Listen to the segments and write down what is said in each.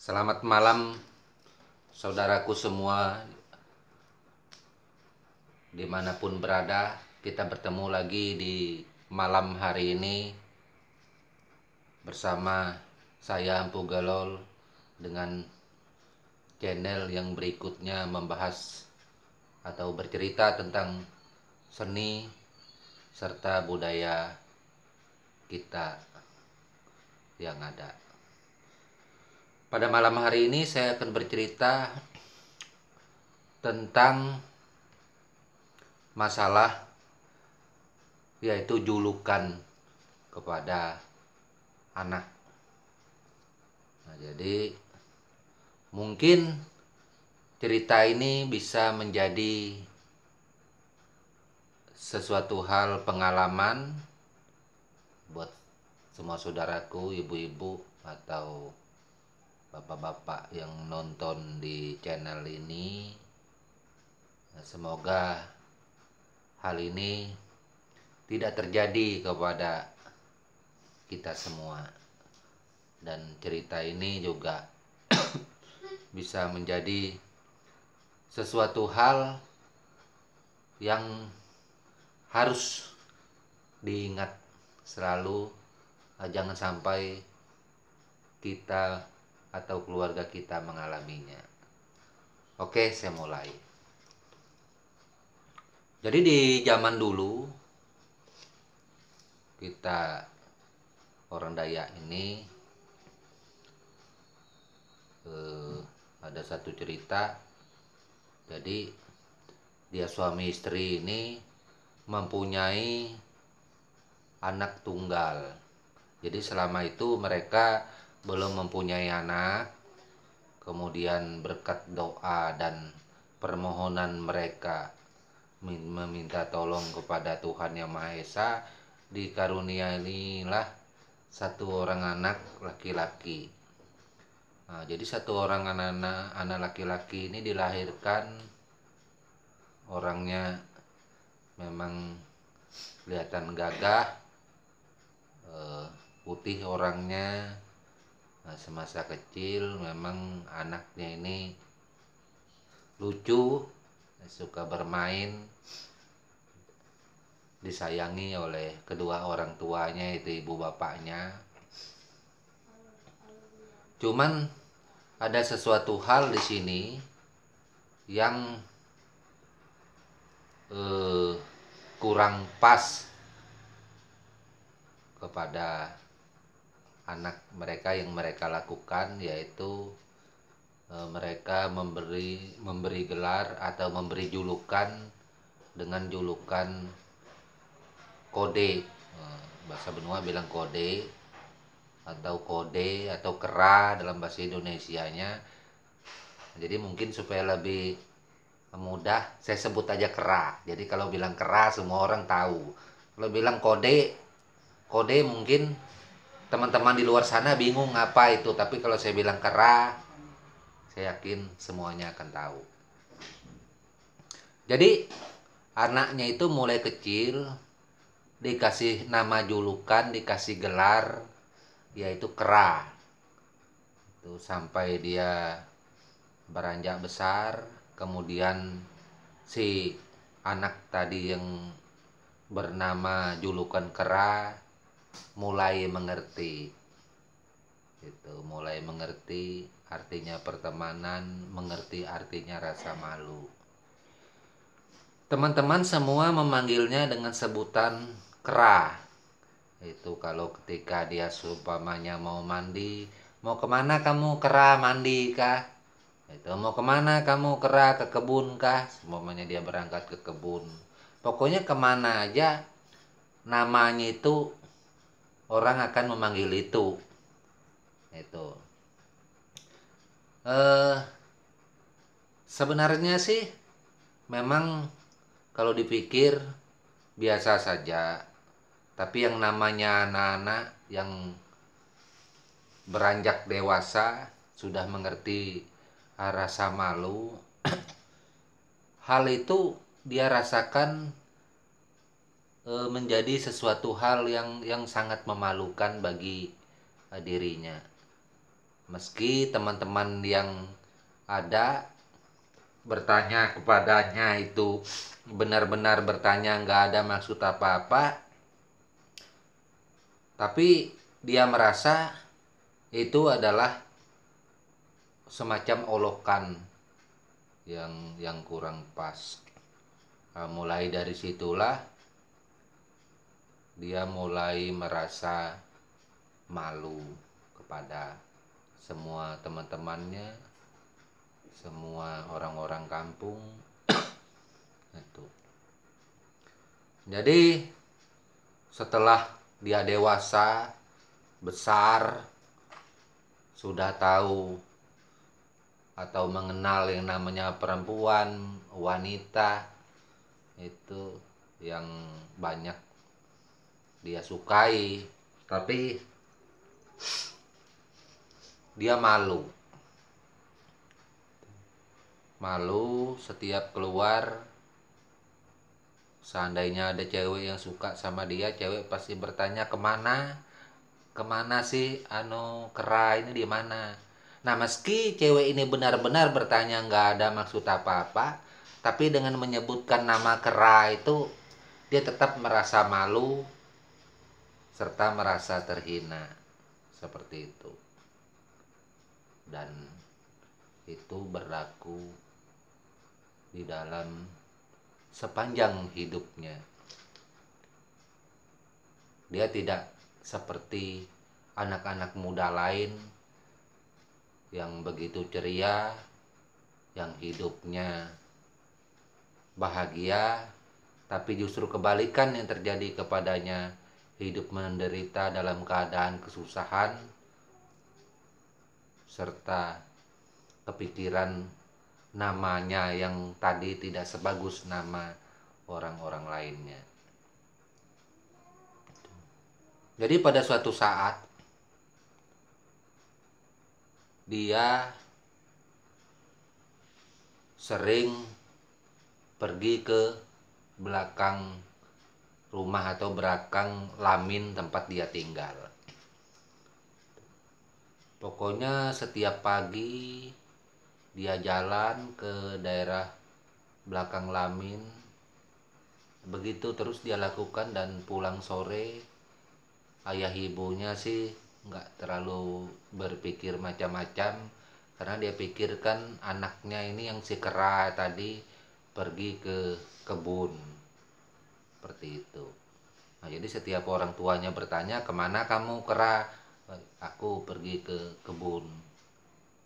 Selamat malam saudaraku semua dimanapun berada. Kita bertemu lagi di malam hari ini bersama saya Ampu Galol dengan channel yang berikutnya membahas atau bercerita tentang seni serta budaya kita yang ada. Pada malam hari ini saya akan bercerita tentang masalah yaitu julukan kepada anak. Nah, jadi mungkin cerita ini bisa menjadi sesuatu hal pengalaman buat semua saudaraku, ibu-ibu atau bapak-bapak yang nonton di channel ini. Semoga hal ini tidak terjadi kepada kita semua, dan cerita ini juga bisa menjadi sesuatu hal yang harus diingat selalu. Jangan sampai kita atau keluarga kita mengalaminya. Oke, saya mulai. Jadi di zaman dulu kita orang Dayak ini ada satu cerita. Jadi dia suami istri ini mempunyai anak tunggal. Jadi selama itu mereka belum mempunyai anak. Kemudian berkat doa dan permohonan mereka meminta tolong kepada Tuhan Yang Maha Esa, dikaruniailah satu orang anak laki-laki. Nah, jadi satu orang anak laki-laki ini dilahirkan, orangnya memang kelihatan gagah, putih orangnya. Nah, semasa kecil memang anaknya ini lucu, suka bermain, disayangi oleh kedua orang tuanya, itu ibu bapaknya. Cuman ada sesuatu hal di sini yang kurang pas kepada anak mereka yang mereka lakukan, yaitu mereka memberi gelar atau memberi julukan dengan julukan kode. Bahasa Benua bilang kode atau kera dalam bahasa Indonesianya. Jadi mungkin supaya lebih mudah saya sebut aja kera. Jadi kalau bilang kera semua orang tahu. Kalau bilang kode mungkin teman-teman di luar sana bingung apa itu, tapi kalau saya bilang kera, saya yakin semuanya akan tahu. Jadi anaknya itu mulai kecil dikasih nama julukan, dikasih gelar, yaitu kera. Itu sampai dia beranjak besar, kemudian si anak tadi yang bernama julukan kera mulai mengerti. Mulai mengerti artinya pertemanan, mengerti artinya rasa malu. Teman-teman semua memanggilnya dengan sebutan kera. Itu kalau ketika dia seumpamanya mau mandi, mau kemana kamu kera, mandi kah? Itu mau kemana kamu kera, ke kebun kah? Seumpamanya dia berangkat ke kebun. Pokoknya kemana aja namanya itu orang akan memanggil itu. Sebenarnya sih memang kalau dipikir biasa saja. Tapi yang namanya anak-anak yang beranjak dewasa sudah mengerti rasa malu, hal itu dia rasakan menjadi sesuatu hal yang sangat memalukan bagi dirinya. Meski teman-teman yang ada bertanya kepadanya itu benar-benar bertanya nggak ada maksud apa-apa, tapi dia merasa itu adalah semacam olokan yang kurang pas. Nah, mulai dari situlah dia mulai merasa malu kepada semua teman-temannya, semua orang-orang kampung itu. Jadi setelah dia dewasa, besar, sudah tahu atau mengenal yang namanya perempuan, wanita, itu yang banyak dia sukai, tapi dia malu setiap keluar. Seandainya ada cewek yang suka sama dia, cewek pasti bertanya kemana sih Kera ini di mana. Nah, meski cewek ini benar-benar bertanya nggak ada maksud apa-apa, tapi dengan menyebutkan nama Kera itu dia tetap merasa malu serta merasa terhina seperti itu. Dan itu berlaku di dalam sepanjang hidupnya. Dia tidak seperti anak-anak muda lain yang begitu ceria, yang hidupnya bahagia, tapi justru kebalikan yang terjadi kepadanya. Hidup menderita dalam keadaan kesusahan, serta kepikiran namanya yang tadi tidak sebagus nama orang-orang lainnya. Jadi pada suatu saat dia sering pergi ke belakang rumah atau belakang lamin tempat dia tinggal. Pokoknya setiap pagi dia jalan ke daerah belakang lamin. Begitu terus dia lakukan, dan pulang sore ayah ibunya sih nggak terlalu berpikir macam-macam, karena dia pikirkan anaknya ini yang si Kera tadi pergi ke kebun seperti itu. Nah, jadi setiap orang tuanya bertanya, kemana kamu Kera? Aku pergi ke kebun.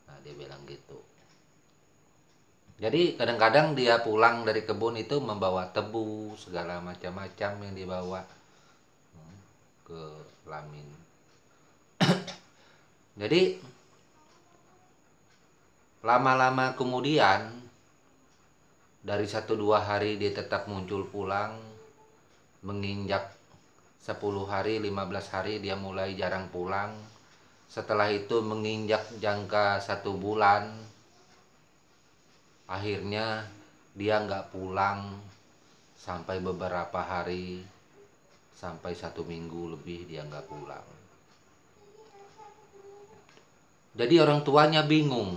Nah, dia bilang gitu. Jadi kadang-kadang dia pulang dari kebun itu membawa tebu segala macam-macam yang dibawa ke lamin. Jadi lama-lama kemudian, dari 1-2 hari dia tetap muncul pulang. Menginjak 10 hari, 15 hari dia mulai jarang pulang. Setelah itu menginjak jangka 1 bulan, akhirnya dia nggak pulang sampai beberapa hari, sampai 1 minggu lebih dia nggak pulang. Jadi orang tuanya bingung,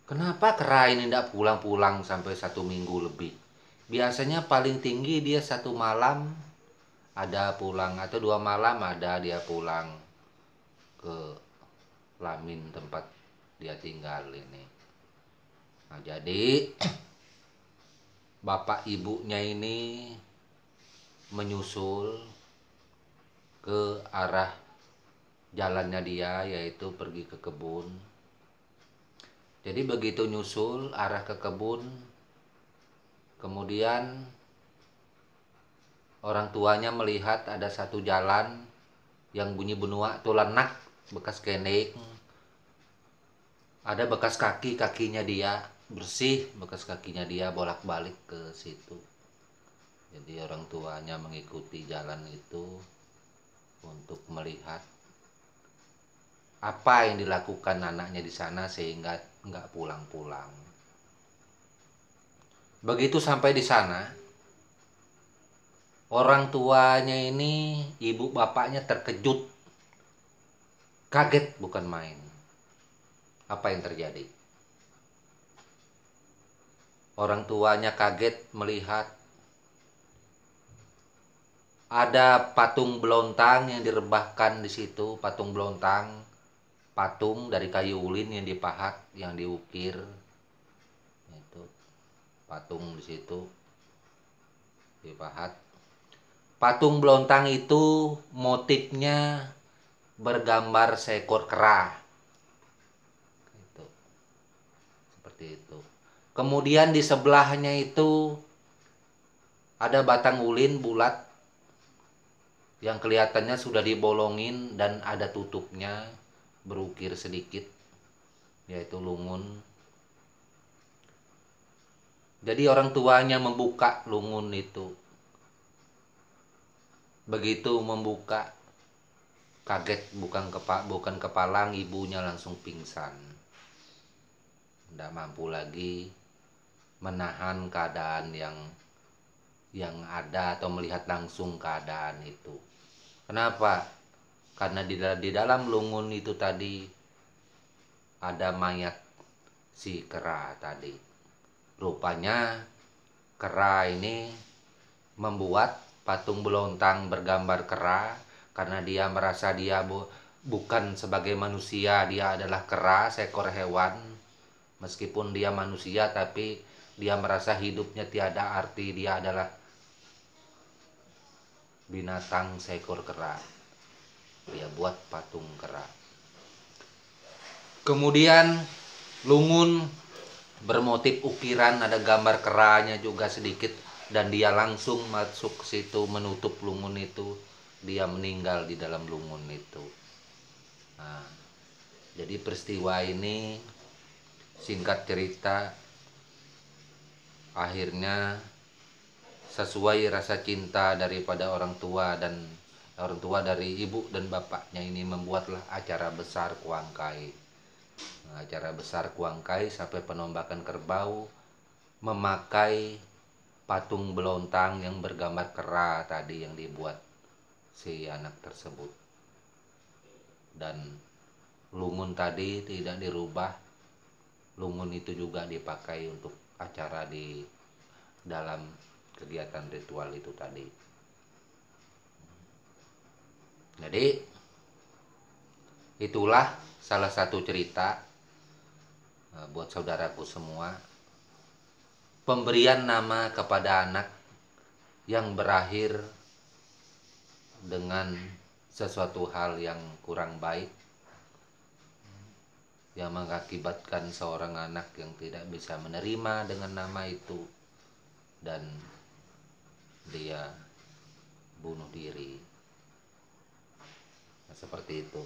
kenapa Kera ini nggak pulang-pulang sampai 1 minggu lebih. Biasanya paling tinggi dia 1 malam ada pulang, atau 2 malam ada dia pulang ke lamin tempat dia tinggal ini. Nah, jadi bapak ibunya ini menyusul ke arah jalannya dia, yaitu pergi ke kebun. Jadi begitu nyusul arah ke kebun, kemudian orang tuanya melihat ada satu jalan yang bunyi benua tulanak, bekas kenek. Ada bekas kakinya dia, bersih bekas kakinya dia bolak-balik ke situ. Jadi orang tuanya mengikuti jalan itu untuk melihat apa yang dilakukan anaknya di sana sehingga nggak pulang-pulang. Begitu sampai di sana, orang tuanya ini, ibu bapaknya terkejut, kaget bukan main. Apa yang terjadi? Orang tuanya kaget melihat ada patung belontang yang direbahkan di situ, patung belontang, patung dari kayu ulin yang dipahat, yang diukir. Itu patung di situ dipahat. Patung belontang itu motifnya bergambar seekor kera. Itu seperti itu. Kemudian di sebelahnya itu ada batang ulin bulat yang kelihatannya sudah dibolongin dan ada tutupnya, berukir sedikit, yaitu lungun. Jadi orang tuanya membuka lungun itu. Begitu membuka, kaget, bukan kepalang, ibunya langsung pingsan. Tidak mampu lagi menahan keadaan yang ada atau melihat langsung keadaan itu. Kenapa? Karena di dalam lungun itu tadi ada mayat si kera tadi. Rupanya kera ini membuat patung belontang bergambar kera karena dia merasa dia bukan sebagai manusia, dia adalah kera, seekor hewan. Meskipun dia manusia tapi dia merasa hidupnya tiada arti, dia adalah binatang seekor kera. Dia buat patung kera. Kemudian lungun bermotif ukiran, ada gambar keranya juga sedikit, dan dia langsung masuk ke situ menutup lungun itu. Dia meninggal di dalam lungun itu. Nah, jadi peristiwa ini singkat cerita akhirnya sesuai rasa cinta daripada orang tua dari ibu dan bapaknya ini membuatlah acara besar Kuangkai. Acara besar Kuangkai sampai penombakan kerbau memakai patung belontang yang bergambar kera tadi yang dibuat si anak tersebut. Dan lungun tadi tidak dirubah. Lungun itu juga dipakai untuk acara di dalam kegiatan ritual itu tadi. Jadi itulah salah satu cerita buat saudaraku semua, pemberian nama kepada anak yang berakhir dengan sesuatu hal yang kurang baik, yang mengakibatkan seorang anak yang tidak bisa menerima dengan nama itu dan dia bunuh diri. Nah, seperti itu.